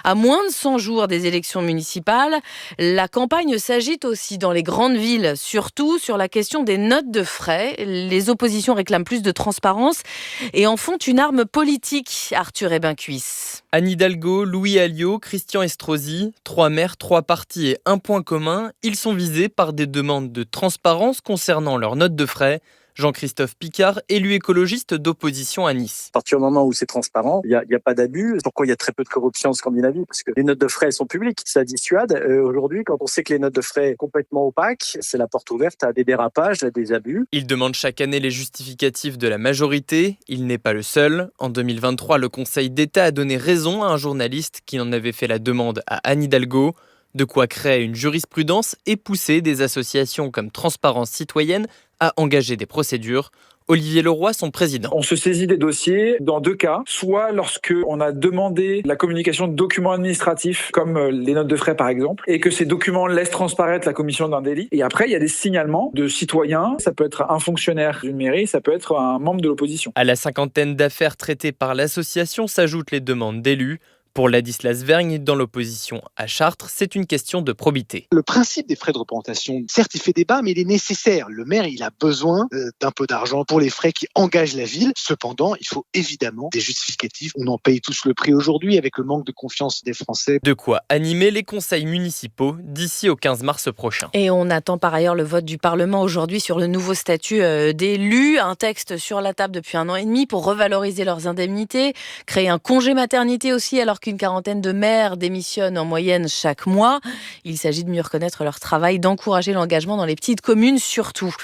À moins de 100 jours des élections municipales, la campagne s'agite aussi dans les grandes villes, surtout sur la question des notes de frais. Les oppositions réclament plus de transparence et en font une arme politique, Arthur Ebincuisse. Anne Hidalgo, Louis Alliot, Christian Estrosi, 3 maires, 3 partis et un point commun, ils sont visés par des demandes de transparence concernant leurs notes de frais. Jean-Christophe Picard, élu écologiste d'opposition à Nice. À partir du moment où c'est transparent, il y a pas d'abus. Pourquoi il y a très peu de corruption en Scandinavie? Parce que les notes de frais elles sont publiques, ça dissuade. Aujourd'hui, quand on sait que les notes de frais sont complètement opaques, c'est la porte ouverte à des dérapages, à des abus. Il demande chaque année les justificatifs de la majorité. Il n'est pas le seul. En 2023, le Conseil d'État a donné raison à un journaliste qui en avait fait la demande à Anne Hidalgo. De quoi créer une jurisprudence et pousser des associations comme Transparence citoyenne à engager des procédures. Olivier Leroy, son président. On se saisit des dossiers dans 2 cas, soit lorsque on a demandé la communication de documents administratifs, comme les notes de frais par exemple, et que ces documents laissent transparaître la commission d'un délit. Et après, il y a des signalements de citoyens. Ça peut être un fonctionnaire d'une mairie, ça peut être un membre de l'opposition. À la cinquantaine d'affaires traitées par l'association s'ajoutent les demandes d'élus. Pour Ladislas Vergne, dans l'opposition à Chartres, c'est une question de probité. Le principe des frais de représentation, certes, il fait débat, mais il est nécessaire. Le maire, il a besoin d'un peu d'argent pour les frais qui engagent la ville. Cependant, il faut évidemment des justificatifs. On en paye tous le prix aujourd'hui avec le manque de confiance des Français. De quoi animer les conseils municipaux d'ici au 15 mars prochain. Et on attend par ailleurs le vote du Parlement aujourd'hui sur le nouveau statut d'élus. Un texte sur la table depuis 1 an et demi pour revaloriser leurs indemnités, créer un congé maternité aussi alors qu'une quarantaine de maires démissionnent en moyenne chaque mois. Il s'agit de mieux reconnaître leur travail, d'encourager l'engagement dans les petites communes surtout.